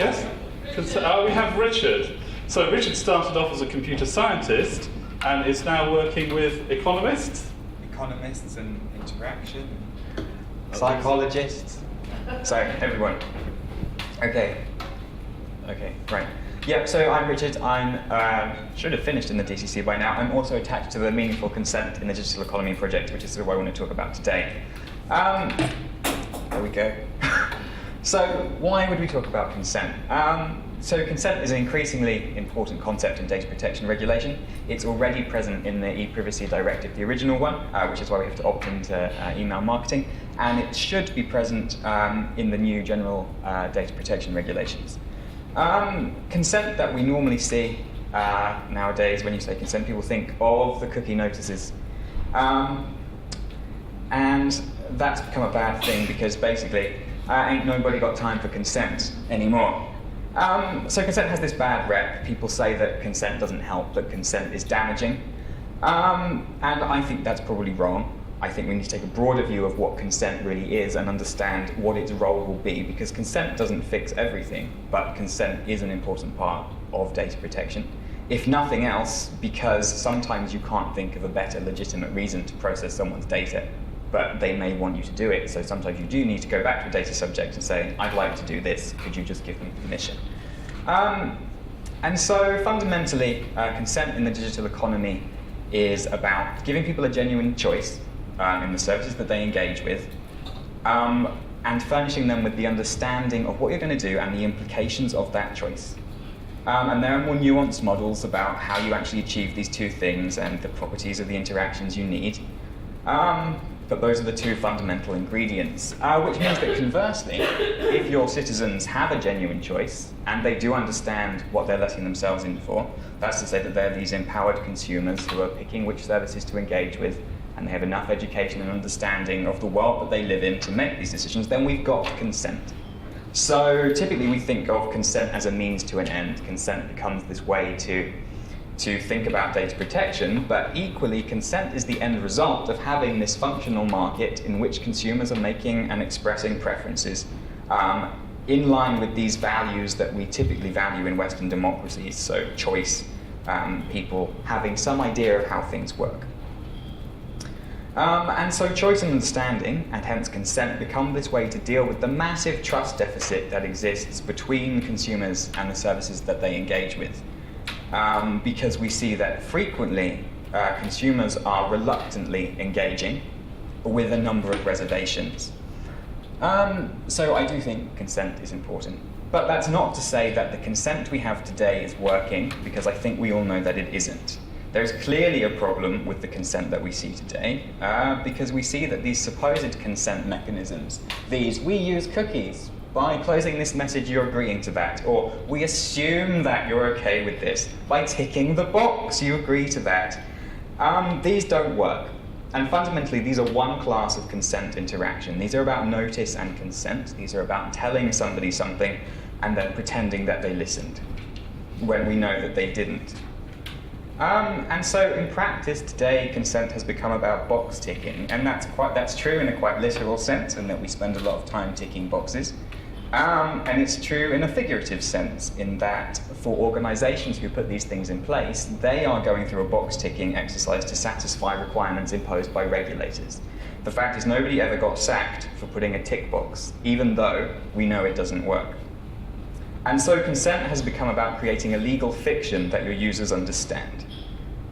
Yes? We have Richard. So Richard started off as a computer scientist and is now working with economists. Economists and interaction. Psychologists. Sorry, everyone. Okay, right. Yeah, so I'm Richard. I should have finished in the DCC by now. I'm also attached to the Meaningful Consent in the Digital Economy project, which is sort of what I want to talk about today. There we go. So why would we talk about consent? So consent is an increasingly important concept in data protection regulation. It's already present in the e-privacy directive, the original one, which is why we have to opt into email marketing, and it should be present in the new general data protection regulations. Consent that we normally see nowadays, when you say consent, people think of the cookie notices. And that's become a bad thing because basically ain't nobody got time for consent anymore. So consent has this bad rep. People say that consent doesn't help, that consent is damaging. And I think that's probably wrong. I think we need to take a broader view of what consent really is and understand what its role will be, because consent doesn't fix everything, but consent is an important part of data protection. If nothing else, because sometimes you can't think of a better legitimate reason to process someone's data, but they may want you to do it, so sometimes you do need to go back to a data subject and say, I'd like to do this, could you just give me permission? And so fundamentally, consent in the digital economy is about giving people a genuine choice in the services that they engage with, and furnishing them with the understanding of what you're going to do and the implications of that choice. And there are more nuanced models about how you actually achieve these two things and the properties of the interactions you need. But those are the two fundamental ingredients, which means that conversely, if your citizens have a genuine choice and they do understand what they're letting themselves in for, that's to say that they're these empowered consumers who are picking which services to engage with, and they have enough education and understanding of the world that they live in to make these decisions, then we've got consent. So typically we think of consent as a means to an end. Consent becomes this way to think about data protection, but equally consent is the end result of having this functional market in which consumers are making and expressing preferences in line with these values that we typically value in Western democracies, so choice, people having some idea of how things work. And so choice and understanding, and hence consent, become this way to deal with the massive trust deficit that exists between consumers and the services that they engage with. Because we see that frequently consumers are reluctantly engaging with a number of reservations. So I do think consent is important. But that's not to say that the consent we have today is working, because I think we all know that it isn't. There's clearly a problem with the consent that we see today, because we see that these supposed consent mechanisms, these, we use cookies, by closing this message you're agreeing to that, or we assume that you're okay with this, by ticking the box you agree to that. These don't work. And fundamentally, these are one class of consent interaction. These are about notice and consent. These are about telling somebody something and then pretending that they listened, when we know that they didn't. And so in practice today, consent has become about box ticking, and that's true in a quite literal sense, in that we spend a lot of time ticking boxes. And it's true in a figurative sense, in that for organizations who put these things in place, they are going through a box ticking exercise to satisfy requirements imposed by regulators. The fact is, nobody ever got sacked for putting a tick box, even though we know it doesn't work. And so consent has become about creating a legal fiction that your users understand.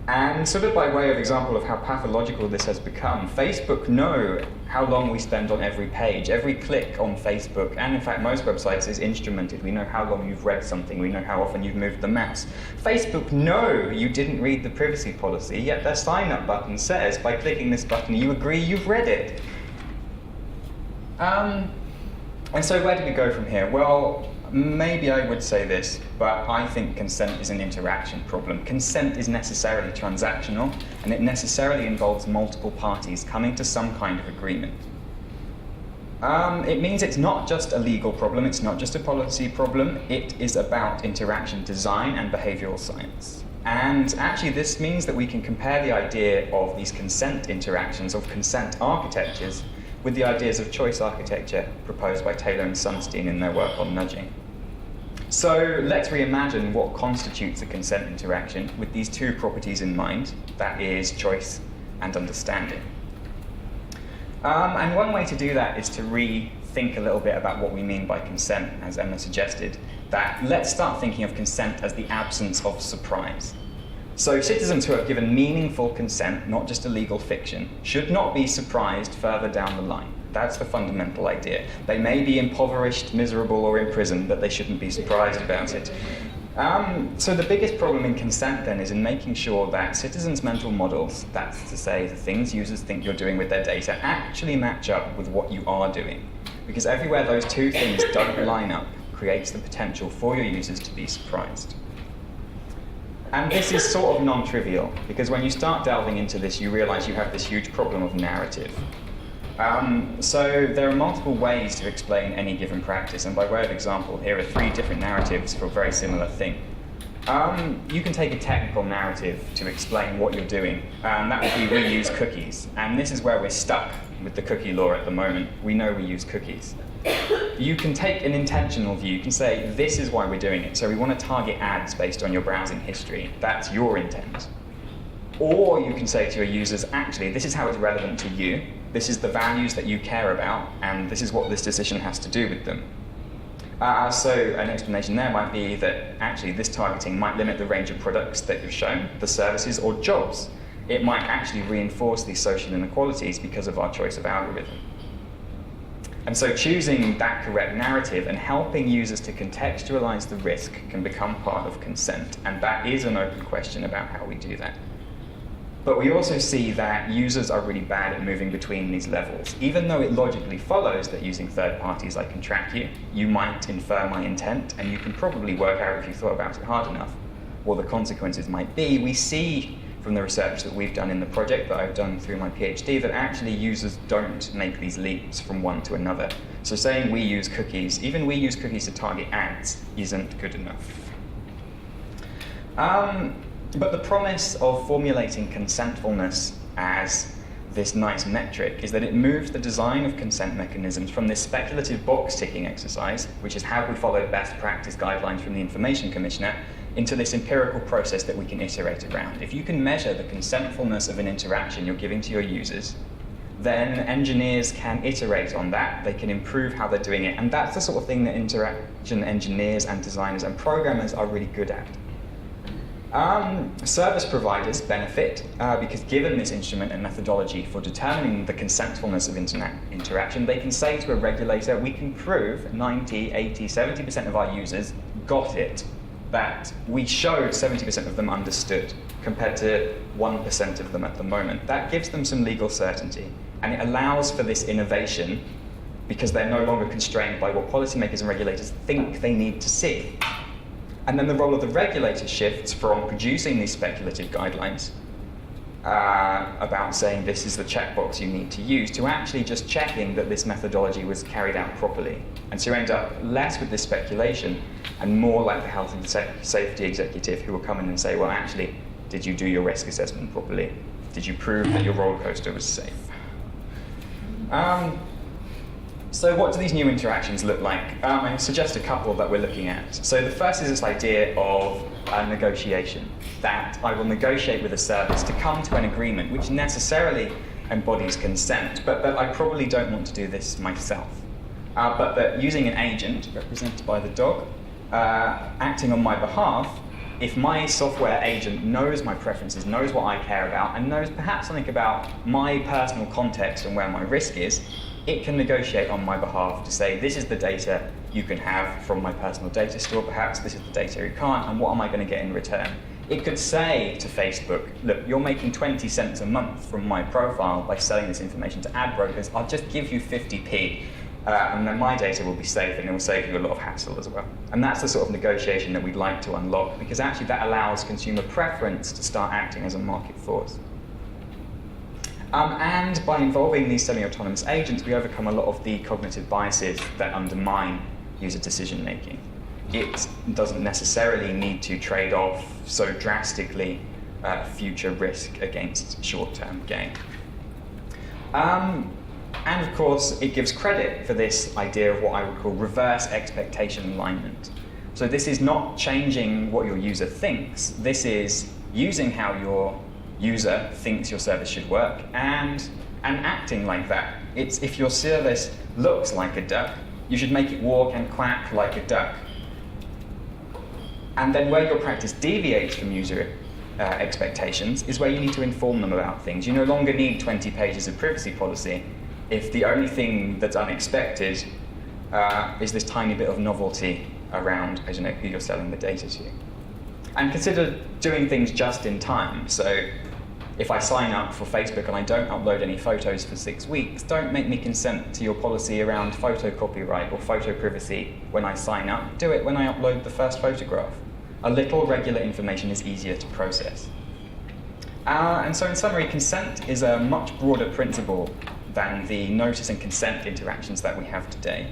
And sort of by way of example of how pathological this has become, Facebook know how long we spend on every page. Every click on Facebook, and in fact most websites, is instrumented. We know how long you've read something, we know how often you've moved the mouse. Facebook know you didn't read the privacy policy, yet their sign-up button says, by clicking this button, you agree you've read it. And so where do we go from here? Well, maybe I would say this, but I think consent is an interaction problem. Consent is necessarily transactional, and it necessarily involves multiple parties coming to some kind of agreement. It means it's not just a legal problem, it's not just a policy problem, it is about interaction design and behavioral science. And actually this means that we can compare the idea of these consent interactions, of consent architectures, with the ideas of choice architecture proposed by Taylor and Sunstein in their work on nudging. So let's reimagine what constitutes a consent interaction with these two properties in mind, that is choice and understanding. And one way to do that is to rethink a little bit about what we mean by consent, as Emma suggested, that let's start thinking of consent as the absence of surprise. So citizens who have given meaningful consent, not just a legal fiction, should not be surprised further down the line. That's the fundamental idea. They may be impoverished, miserable, or in prison, but they shouldn't be surprised about it. So the biggest problem in consent then is in making sure that citizens' mental models, that's to say the things users think you're doing with their data, actually match up with what you are doing. Because everywhere those two things don't line up creates the potential for your users to be surprised. And this is sort of non-trivial, because when you start delving into this, you realize you have this huge problem of narrative. So there are multiple ways to explain any given practice, and by way of example, here are 3 different narratives for a very similar thing. You can take a technical narrative to explain what you're doing, and that would be we use cookies. And this is where we're stuck with the cookie law at the moment. We know we use cookies. You can take an intentional view. You can say, this is why we're doing it. So we want to target ads based on your browsing history. That's your intent. Or you can say to your users, actually, this is how it's relevant to you. This is the values that you care about, and this is what this decision has to do with them. So an explanation there might be that actually this targeting might limit the range of products that you've shown, the services or jobs. It might actually reinforce these social inequalities because of our choice of algorithm. And so choosing that correct narrative and helping users to contextualize the risk can become part of consent, and that is an open question about how we do that. But we also see that users are really bad at moving between these levels. Even though it logically follows that using third parties I can track you, you might infer my intent, and you can probably work out if you thought about it hard enough what the consequences might be. We see from the research that we've done in the project that I've done through my PhD that actually users don't make these leaps from one to another. So saying we use cookies, even we use cookies to target ads, isn't good enough. But the promise of formulating consentfulness as this nice metric is that it moves the design of consent mechanisms from this speculative box-ticking exercise, which is how we follow best practice guidelines from the Information Commissioner, into this empirical process that we can iterate around. If you can measure the consentfulness of an interaction you're giving to your users, then engineers can iterate on that, they can improve how they're doing it, and that's the sort of thing that interaction engineers and designers and programmers are really good at. Service providers benefit because given this instrument and methodology for determining the consentfulness of interaction, they can say to a regulator, we can prove 90, 80, 70% of our users got it, that we showed 70% of them understood, compared to 1% of them at the moment. That gives them some legal certainty, and it allows for this innovation because they're no longer constrained by what policymakers and regulators think they need to see. And then the role of the regulator shifts from producing these speculative guidelines about saying this is the checkbox you need to use, to actually just checking that this methodology was carried out properly. And so you end up less with this speculation and more like the health and safety executive who will come in and say, well, actually, did you do your risk assessment properly? Did you prove that your roller coaster was safe? So what do these new interactions look like? I suggest a couple that we're looking at. So the first is this idea of negotiation, that I will negotiate with a service to come to an agreement which necessarily embodies consent, but that I probably don't want to do this myself. But that using an agent, represented by the dog, acting on my behalf, if my software agent knows my preferences, knows what I care about, and knows perhaps something about my personal context and where my risk is, it can negotiate on my behalf to say, this is the data you can have from my personal data store, perhaps this is the data you can't, and what am I going to get in return? It could say to Facebook, look, you're making 20 cents a month from my profile by selling this information to ad brokers, I'll just give you 50p, and then my data will be safe and it will save you a lot of hassle as well. And that's the sort of negotiation that we'd like to unlock, because actually that allows consumer preference to start acting as a market force. And by involving these semi-autonomous agents, we overcome a lot of the cognitive biases that undermine user decision-making. It doesn't necessarily need to trade off so drastically future risk against short-term gain. And of course, it gives credit for this idea of what I would call reverse expectation alignment. So this is not changing what your user thinks. This is using how your user thinks your service should work and acting like that. It's if your service looks like a duck, you should make it walk and quack like a duck. And then where your practice deviates from user expectations is where you need to inform them about things. You no longer need 20 pages of privacy policy if the only thing that's unexpected is this tiny bit of novelty around, I don't know, who you're selling the data to. And consider doing things just in time. So if I sign up for Facebook and I don't upload any photos for 6 weeks, don't make me consent to your policy around photo copyright or photo privacy when I sign up. Do it when I upload the first photograph. A little regular information is easier to process. And so in summary, consent is a much broader principle than the notice and consent interactions that we have today.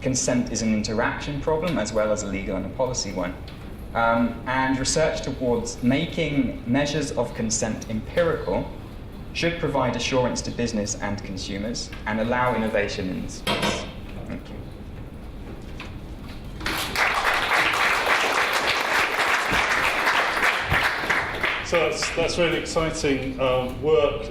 Consent is an interaction problem as well as a legal and a policy one. And research towards making measures of consent empirical should provide assurance to business and consumers and allow innovation in this space. Thank you. So that's really exciting work